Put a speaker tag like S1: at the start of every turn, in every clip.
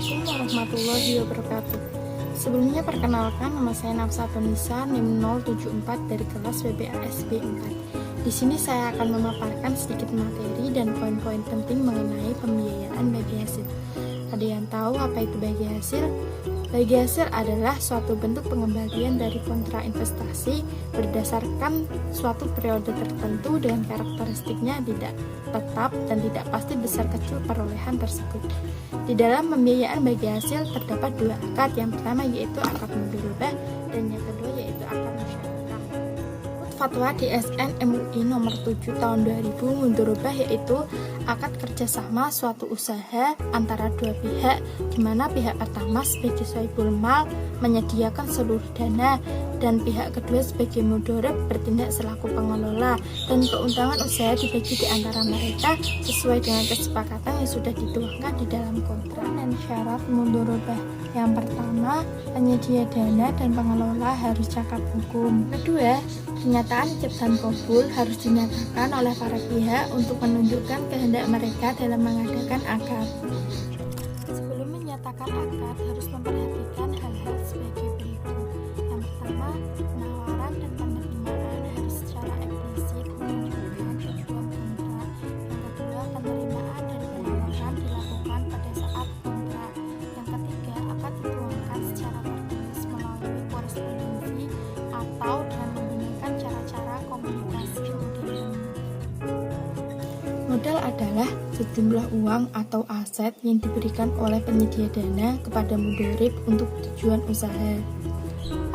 S1: Assalamualaikum warahmatullahi wabarakatuh. Sebelumnya perkenalkan, nama saya Nafsatun Nisa, NIM 074 dari kelas WBASB 4. Di sini saya akan memaparkan sedikit materi dan poin-poin penting mengenai pembiayaan bagi hasil. Ada yang tahu apa itu bagi hasil? Bagi hasil adalah suatu bentuk pengembalian dari kontra investasi berdasarkan suatu periode tertentu dengan karakteristiknya tidak tetap dan tidak pasti besar kecil perolehan tersebut. Di dalam pembiayaan bagi hasil terdapat dua akad, yang pertama yaitu akad mudharabah dan yang kedua yaitu akad musyarakah. Fatwa DSN MUI nomor 7 tahun 2000 mudharabah yaitu akad kerjasama suatu usaha antara dua pihak, di mana pihak pertama sebagai sahibul mal menyediakan seluruh dana dan pihak kedua sebagai mudharib bertindak selaku pengelola, dan keuntungan usaha dibagi di antara mereka sesuai dengan kesepakatan yang sudah dituangkan di dalam kontrak. Dan syarat mudharabah yang pertama, penyedia dana dan pengelola harus cakap hukum. Kedua, pernyataan ijab dan qabul harus dinyatakan oleh para pihak untuk menunjukkan kehendak mereka dalam mengadakan akad. Sebelum menyatakan akad, harus memperhatikan hal-hal sebagai berikut. Yang pertama, penawaran dan penerimaan harus secara eksplisit menunjukkan tujuan kontrak. Yang kedua, penerimaan dari penawaran dilakukan pada saat kontrak. Yang ketiga, akad dituangkan secara tertulis melalui korespondensi atau dengan menggunakan cara-cara komunikasi modern. Modal adalah sejumlah uang atau aset yang diberikan oleh penyedia dana kepada mudharib untuk tujuan usaha.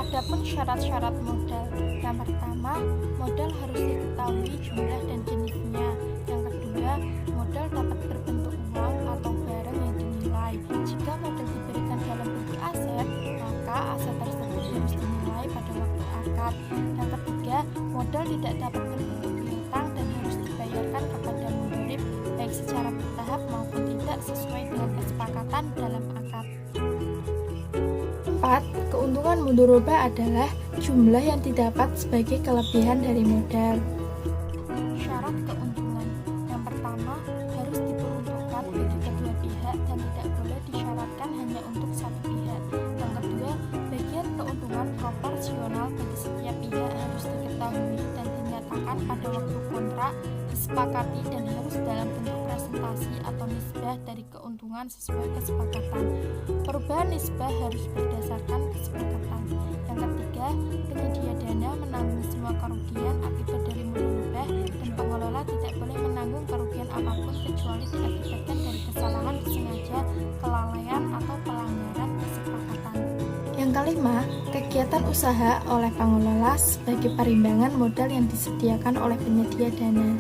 S1: Adapun syarat-syarat modal, yang pertama, modal harus diketahui jumlah dan jenisnya. Yang kedua, modal dapat berbentuk uang atau barang yang dinilai. Jika modal diberikan dalam bentuk aset, maka aset tersebut harus dinilai pada waktu akad. Yang ketiga, modal tidak dapat berbentuk piutang dan harus dibayarkan kepada mudharib baik secara bertahap maupun tidak sesuai dengan kesepakatan dalam akad. 4. Keuntungan mudharabah adalah jumlah yang didapat sebagai kelebihan dari modal. Syarat keuntungan, yang pertama, harus diperuntukkan bagi kedua pihak dan tidak boleh disyaratkan hanya untuk satu pihak. Yang kedua, bagian keuntungan proporsional bagi setiap pihak harus diketahui dan dinyatakan pada waktu kontrak disepakati dan harus dalam bentuk presentasi atau nisbah dari keuntungan sesuai kesepakatan. Perubahan nisbah harus berdasarkan kesepakatan. Yang ketiga, penyedia dana menanggung semua kerugian akibat dari mudharabah dan pengelola tidak boleh menanggung kerugian apapun kecuali diakibatkan dari kesalahan sengaja, kelalaian atau pelanggaran kesepakatan. Yang kelima, kegiatan usaha oleh pengelola sebagai perimbangan modal yang disediakan oleh penyedia dana.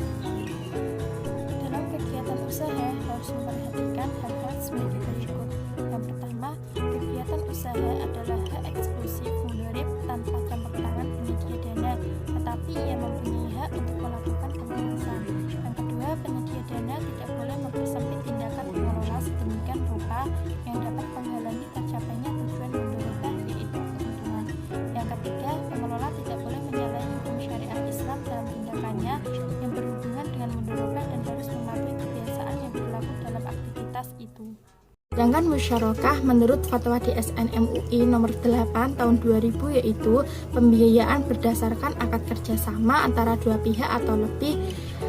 S1: Dalam kegiatan usaha harus memperhatikan hal-hal sebagai berikut. Yang pertama, kegiatan usaha adalah hak eksklusif mudharib tanpa campur tangan penyedia dana, tetapi ia mempunyai hak untuk melakukan pengawasan. Yang kedua, penyedia dana tidak boleh mempersempit tindakan pengelola sedemikian rupa yang dapat menghalangi tercapainya tujuan mudharabah yaitu keuntungan. Yang ketiga, pengelola tidak boleh menyalahi hukum syariat Islam dalam tindakannya yang berhubungan dengan mudharabah dan harus mematuhi kebiasaan yang berlaku dalam aktivitas itu. Sedangkan musyarakah menurut fatwa DSN MUI nomor 8 tahun 2000 yaitu pembiayaan berdasarkan akad kerjasama antara dua pihak atau lebih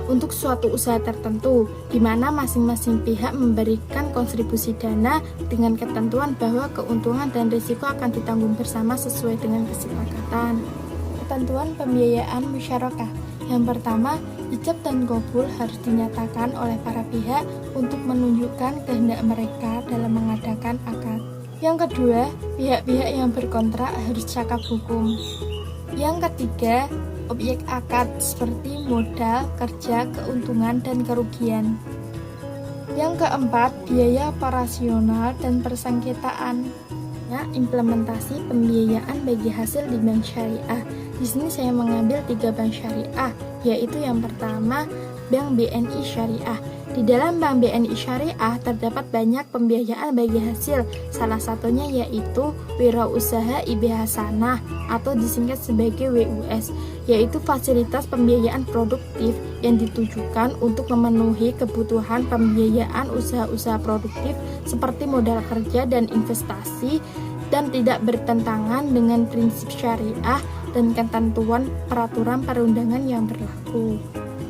S1: untuk suatu usaha tertentu, di mana masing-masing pihak memberikan kontribusi dana dengan ketentuan bahwa keuntungan dan risiko akan ditanggung bersama sesuai dengan kesepakatan. Ketentuan pembiayaan musyarakah. Yang pertama, ijab dan qabul harus dinyatakan oleh para pihak untuk menunjukkan kehendak mereka dalam mengadakan akad. Yang kedua, pihak-pihak yang berkontrak harus cakap hukum. Yang ketiga, objek akad seperti modal, kerja, keuntungan, dan kerugian. Yang keempat, biaya operasional dan persengketaan. Implementasi pembiayaan bagi hasil di bank syariah. Di sini saya mengambil 3 bank syariah, yaitu yang pertama Bank BNI Syariah. Di dalam Bank BNI Syariah terdapat banyak pembiayaan bagi hasil, salah satunya yaitu Wirausaha IB Hasanah atau disingkat sebagai WUS, yaitu fasilitas pembiayaan produktif yang ditujukan untuk memenuhi kebutuhan pembiayaan usaha-usaha produktif seperti modal kerja dan investasi, dan tidak bertentangan dengan prinsip syariah dan ketentuan peraturan perundangan yang berlaku.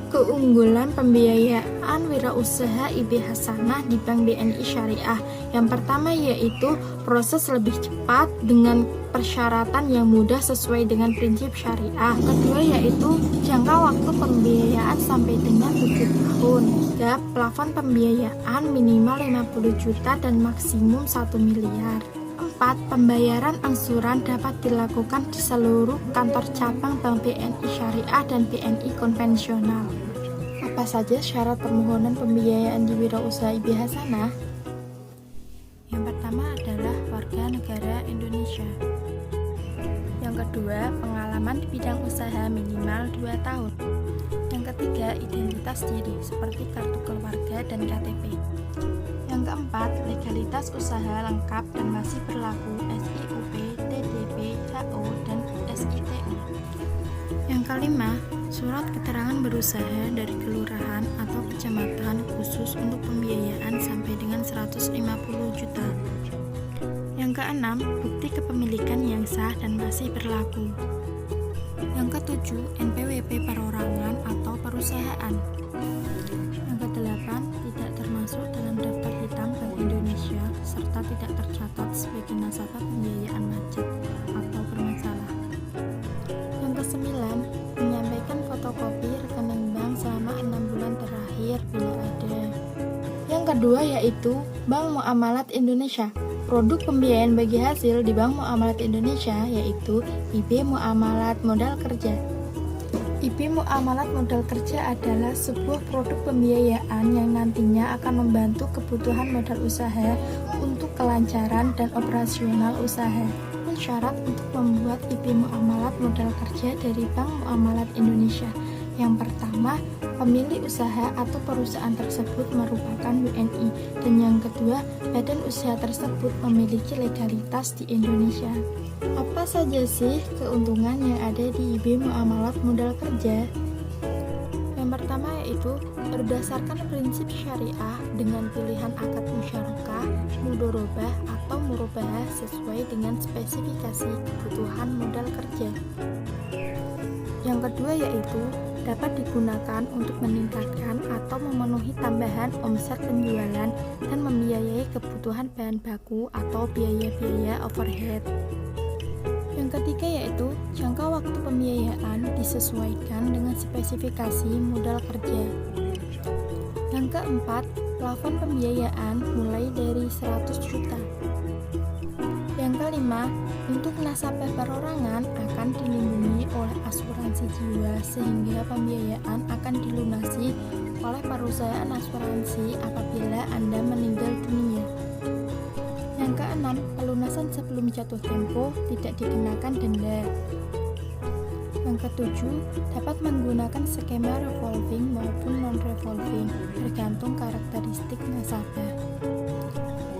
S1: Keunggulan pembiayaan wirausaha IB Hasanah di Bank BNI Syariah. Yang pertama yaitu proses lebih cepat dengan persyaratan yang mudah sesuai dengan prinsip syariah. Kedua yaitu jangka waktu pembiayaan sampai dengan 7 tahun. Tiga, plafon pembiayaan minimal 50 juta dan maksimum 1 miliar. 4. Pembayaran angsuran dapat dilakukan di seluruh kantor cabang Bank BNI Syariah dan BNI konvensional. Apa saja syarat permohonan pembiayaan di Wirausaha IB Hasanah? Yang pertama adalah warga negara Indonesia. Yang kedua, pengalaman di bidang usaha minimal 2 tahun. Yang ketiga, identitas diri seperti kartu keluarga dan KTP. Yang keempat, legalitas usaha lengkap dan masih berlaku SIUP, TDP, HO, dan SITU. Yang kelima, surat keterangan berusaha dari kelurahan atau kecamatan khusus untuk pembiayaan sampai dengan 150 juta. Yang keenam, bukti kepemilikan yang sah dan masih berlaku. Yang ketujuh, NPWP perorangan atau perusahaan. Yang kedelapan, tidak termasuk dalam daftar hitam Bank Indonesia serta tidak tercatat sebagai nasabah pembiayaan macet atau bermasalah. Yang kesembilan, menyampaikan fotokopi rekening bank selama 6 bulan terakhir bila ada. Yang kedua yaitu Bank Muamalat Indonesia. Produk pembiayaan bagi hasil di Bank Muamalat Indonesia yaitu IB Muamalat Modal Kerja. IB Muamalat Modal Kerja adalah sebuah produk pembiayaan yang nantinya akan membantu kebutuhan modal usaha untuk kelancaran dan operasional usaha. Syarat untuk membuat IB Muamalat Modal Kerja dari Bank Muamalat Indonesia. Yang pertama, pemilik usaha atau perusahaan tersebut merupakan WNI, dan yang kedua, badan usaha tersebut memiliki legalitas di Indonesia. Apa saja sih keuntungan yang ada di IB Muamalat Modal Kerja? Yang pertama yaitu berdasarkan prinsip syariah dengan pilihan akad musyarakah, mudorobah atau murabahah sesuai dengan spesifikasi kebutuhan modal kerja. Yang kedua yaitu dapat digunakan untuk meningkatkan atau memenuhi tambahan omset penjualan dan membiayai kebutuhan bahan baku atau biaya-biaya overhead. Yang ketiga yaitu jangka waktu pembiayaan disesuaikan dengan spesifikasi modal kerja. Yang keempat, plafon pembiayaan mulai dari 100 juta. Yang kelima, untuk nasabah perorangan akan dilindungi oleh asuransi jiwa sehingga pembiayaan akan dilunasi oleh perusahaan asuransi apabila Anda meninggal dunia. Yang keenam, pelunasan sebelum jatuh tempo tidak dikenakan denda. Yang ketujuh, dapat menggunakan skema revolving maupun non-revolving, tergantung karakteristik nasabah.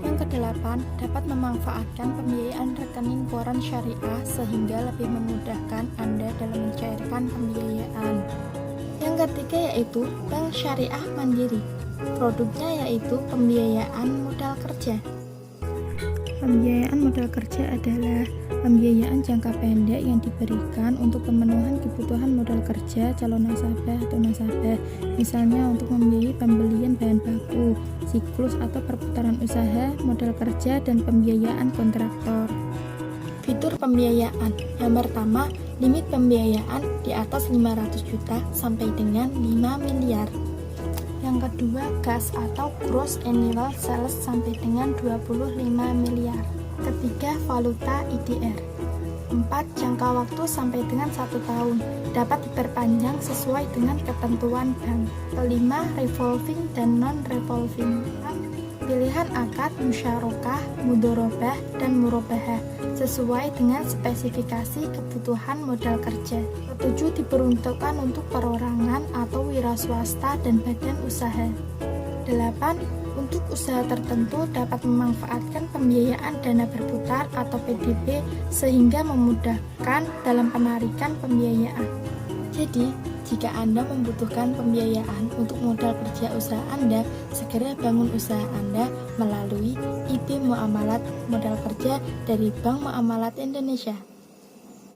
S1: Yang kedelapan, dapat memanfaatkan pembiayaan rekening koran syariah sehingga lebih memudahkan Anda dalam mencairkan pembiayaan. Yang ketiga yaitu Bank Syariah Mandiri. Produknya yaitu pembiayaan modal kerja. Pembiayaan modal kerja adalah pembiayaan jangka pendek yang diberikan untuk pemenuhan kebutuhan modal kerja calon nasabah atau nasabah, misalnya untuk membiayai pembelian bahan baku, siklus atau perputaran usaha, modal kerja, dan pembiayaan kontraktor. Fitur pembiayaan. Yang pertama, limit pembiayaan di atas 500 juta sampai dengan 5 miliar. Yang kedua, gas atau gross annual sales sampai dengan 25 miliar. Ketiga, valuta IDR. 4. Jangka waktu sampai dengan 1 tahun, dapat diperpanjang sesuai dengan ketentuan bank. Kelima, revolving dan non-revolving. Pilihan akad musyarakah, mudorobah, dan murabahah sesuai dengan spesifikasi kebutuhan modal kerja. Ketujuh, diperuntukkan untuk perorangan atau wira swasta dan badan usaha. kedelapan, untuk usaha tertentu dapat memanfaatkan pembiayaan dana berputar atau PDB sehingga memudahkan dalam penarikan pembiayaan. Jadi, jika Anda membutuhkan pembiayaan untuk modal kerja usaha Anda, segera bangun usaha Anda melalui IP Muamalat Modal Kerja dari Bank Muamalat Indonesia.